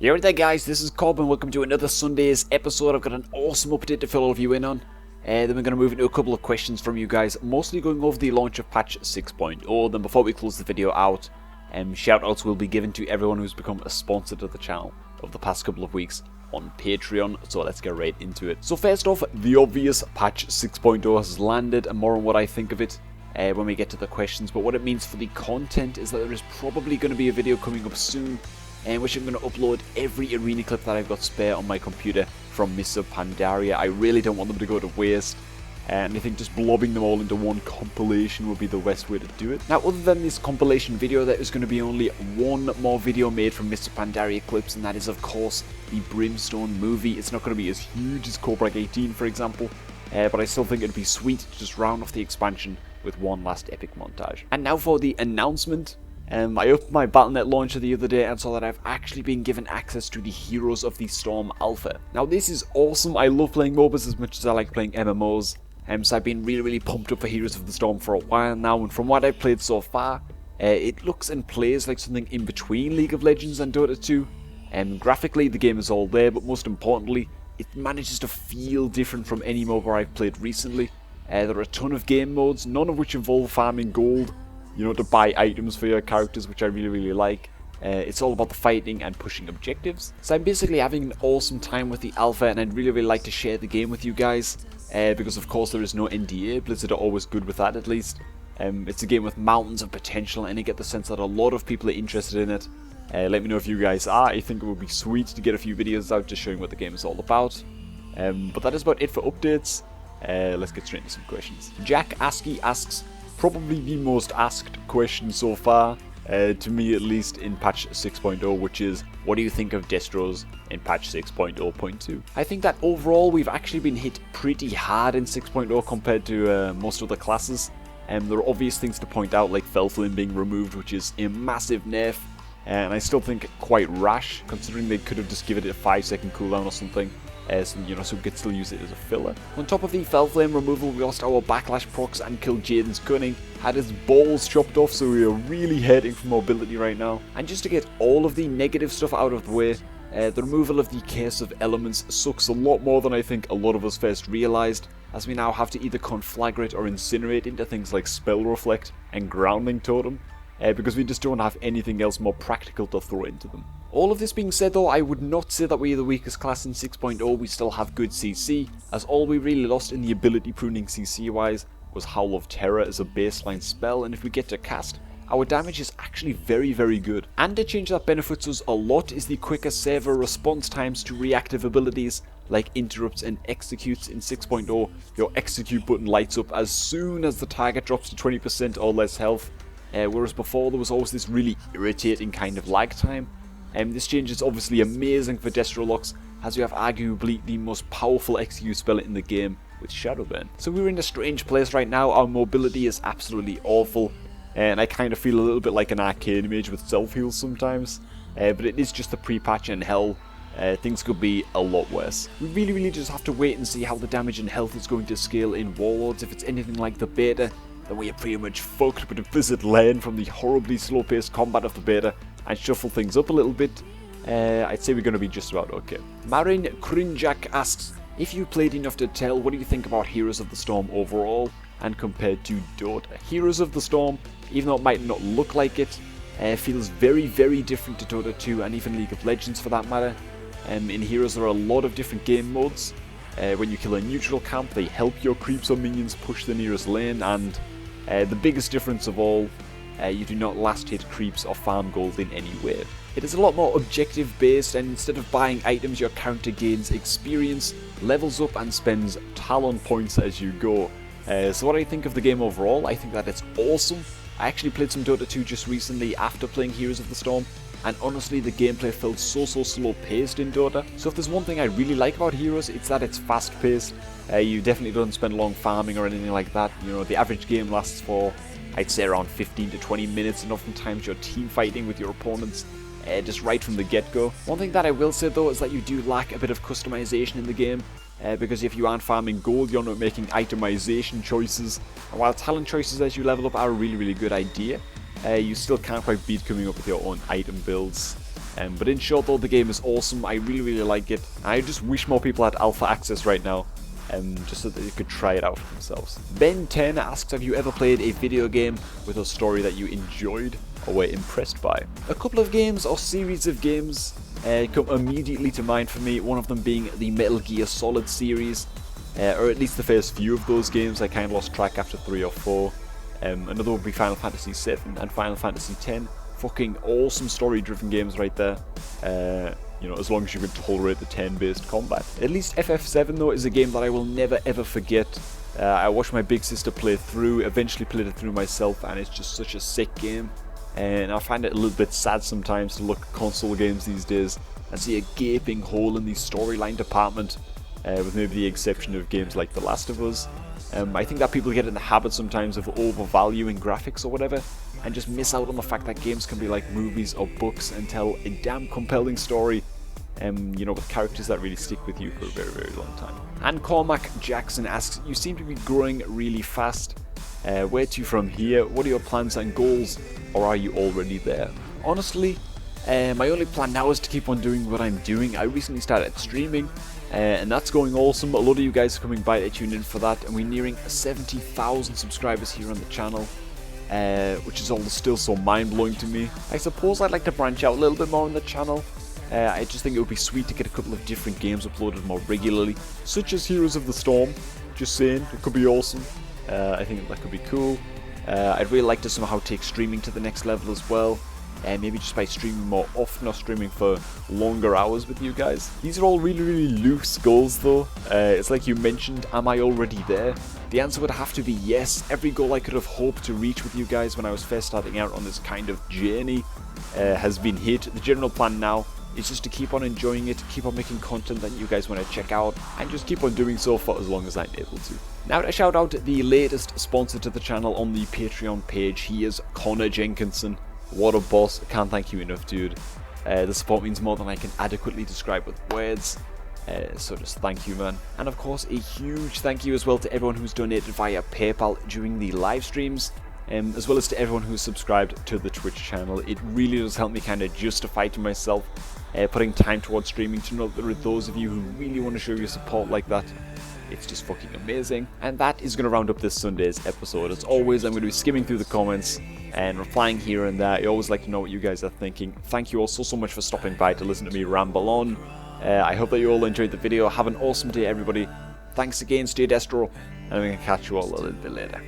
Yo there guys, this is Cobb and welcome to another Sunday's episode. I've got an awesome update to fill all of you in on. Then we're going to move into a couple of questions from you guys, mostly going over the launch of patch 6.0. Then before we close the video out, shoutouts will be given to everyone who's become a sponsor to the channel over the past couple of weeks on Patreon, so let's get right into it. So first off, the obvious patch 6.0 has landed, and more on what I think of it when we get to the questions. But what it means for the content is that there is probably going to be a video coming up soon, which I'm going to upload every arena clip that I've got spare on my computer from Mr. Pandaria. I really don't want them to go to waste, and I think just blobbing them all into one compilation would be the best way to do it. Now, other than this compilation video, there is going to be only one more video made from Mr. Pandaria clips, and that is, of course, the Brimstone movie. It's not going to be as huge as Cobrak 18, for example, but I still think it'd be sweet to just round off the expansion with one last epic montage. And now for the announcement. I opened my Battle.net launcher the other day and saw that I've actually been given access to the Heroes of the Storm Alpha. Now this is awesome. I love playing MOBAs as much as I like playing MMOs, so I've been really pumped up for Heroes of the Storm for a while now, and from what I've played so far, it looks and plays like something in between League of Legends and Dota 2. Graphically the game is all there, but most importantly, it manages to feel different from any MOBA I've played recently. There are a ton of game modes, none of which involve farming gold, to buy items for your characters, which I really like. It's all about the fighting and pushing objectives. So I'm basically having an awesome time with the alpha, and I'd really like to share the game with you guys, because of course there is no NDA. Blizzard are always good with that, at least. It's a game with mountains of potential, and I get the sense that a lot of people are interested in it. Let me know if you guys are. I think it would be sweet to get a few videos out just showing what the game is all about. But that is about it for updates. Let's get straight into some questions. Jack Askey asks, probably the most asked question so far, to me at least, in patch 6.0, which is, what do you think of Destros in patch 6.0.2? I think that overall we've actually been hit pretty hard in 6.0 compared to most other classes. There are obvious things to point out, like Felflame being removed, which is a massive nerf, and I still think quite rash, considering they could have just given it a 5-second cooldown or something. So we could still use it as a filler. On top of the Felflame removal, we lost our Backlash procs and killed Jaden's Cunning, had his balls chopped off, so we are really hurting for mobility right now. And just to get all of the negative stuff out of the way, the removal of the Curse of Elements sucks a lot more than I think a lot of us first realised, as we now have to either conflagrate or incinerate into things like Spell Reflect and Grounding Totem, because we just don't have anything else more practical to throw into them. All of this being said though, I would not say that we are the weakest class in 6.0, we still have good CC, as all we really lost in the ability pruning CC wise was Howl of Terror as a baseline spell, and if we get to cast, our damage is actually very good. And a change that benefits us a lot is the quicker server response times to reactive abilities like interrupts and executes. In 6.0, your execute button lights up as soon as the target drops to 20% or less health, whereas before there was always this really irritating kind of lag time. This change is obviously amazing for Destro locks, as we have arguably the most powerful execute spell in the game with Shadowburn. So we're in a strange place right now. Our mobility is absolutely awful, and I kind of feel a little bit like an arcane mage with self-heals sometimes, but it is just the pre-patch, and hell, things could be a lot worse. We really just have to wait and see how the damage and health is going to scale in Warlords. If it's anything like the beta, then we are pretty much fucked, but if Blizzard learn from the horribly slow-paced combat of the beta and shuffle things up a little bit, I'd say we're going to be just about okay. Marin Krinjak asks, if you played enough to tell, what do you think about Heroes of the Storm overall and compared to Dota? Heroes of the Storm, even though it might not look like it, feels very different to Dota 2 and even League of Legends for that matter. In Heroes there are a lot of different game modes. When you kill a neutral camp, they help your creeps or minions push the nearest lane, and the biggest difference of all, you do not last hit creeps or farm gold in any way. It is a lot more objective based, and instead of buying items, your character gains experience, levels up and spends talon points as you go. So what I think of the game overall, I think that it's awesome. I actually played some Dota 2 just recently after playing Heroes of the Storm, and honestly the gameplay felt so slow paced in Dota. So if there's one thing I really like about Heroes, it's that it's fast paced. You definitely don't spend long farming or anything like that. The average game lasts for, I'd say, around 15 to 20 minutes, and oftentimes you're team fighting with your opponents just right from the get-go. One thing that I will say though is that you do lack a bit of customization in the game, because if you aren't farming gold, you're not making itemization choices, and while talent choices as you level up are a really good idea, you still can't quite beat coming up with your own item builds. But in short though, the game is awesome. I really like it. I just wish more people had alpha access right now, just so that they could try it out for themselves. Ben 10 asks, have you ever played a video game with a story that you enjoyed or were impressed by? A couple of games or series of games come immediately to mind for me, one of them being the Metal Gear Solid series, or at least the first few of those games. I kind of lost track after 3 or 4. Another would be Final Fantasy 7 and Final Fantasy 10. Fucking awesome story-driven games right there. You know, as long as you can tolerate the turn-based combat. At least FF7 though is a game that I will never ever forget. I watched my big sister play through, eventually played it through myself, and it's just such a sick game. And I find it a little bit sad sometimes to look at console games these days and see a gaping hole in the storyline department, with maybe the exception of games like The Last of Us. I think that people get in the habit sometimes of overvaluing graphics or whatever, and just miss out on the fact that games can be like movies or books and tell a damn compelling story, you know, with characters that really stick with you for a very long time. And Cormac Jackson asks, you seem to be growing really fast. Where to from here? What are your plans and goals, or are you already there? Honestly, my only plan now is to keep on doing what I'm doing. I recently started streaming, and that's going awesome. A lot of you guys are coming by to tune in for that, and we're nearing 70,000 subscribers here on the channel, which is all still so mind-blowing to me. I suppose I'd like to branch out a little bit more on the channel. I just think it would be sweet to get a couple of different games uploaded more regularly, such as Heroes of the Storm. Just saying, it could be awesome. I think that could be cool. I'd really like to somehow take streaming to the next level as well. Maybe just by streaming more often or streaming for longer hours with you guys. These are all really loose goals though. It's like you mentioned, am I already there? The answer would have to be yes. Every goal I could have hoped to reach with you guys when I was first starting out on this kind of journey has been hit. The general plan now is just to keep on enjoying it, keep on making content that you guys want to check out, and just keep on doing so for as long as I'm able to. Now to shout out the latest sponsor to the channel on the Patreon page, he is Connor Jenkinson. What a boss, can't thank you enough, dude. The support means more than I can adequately describe with words, so just thank you, man. And of course, a huge thank you as well to everyone who's donated via PayPal during the live streams, as well as to everyone who's subscribed to the Twitch channel. It really does help me kind of justify to myself putting time towards streaming, to know that there are those of you who really want to show your support like that. It's just fucking amazing. And that is going to round up this Sunday's episode. As always, I'm going to be skimming through the comments and replying here and there. I always like to know what you guys are thinking. Thank you all so much for stopping by to listen to me ramble on. I hope that you all enjoyed the video. Have an awesome day, everybody. Thanks again, stay Destro, and I'm going to catch you all a little bit later.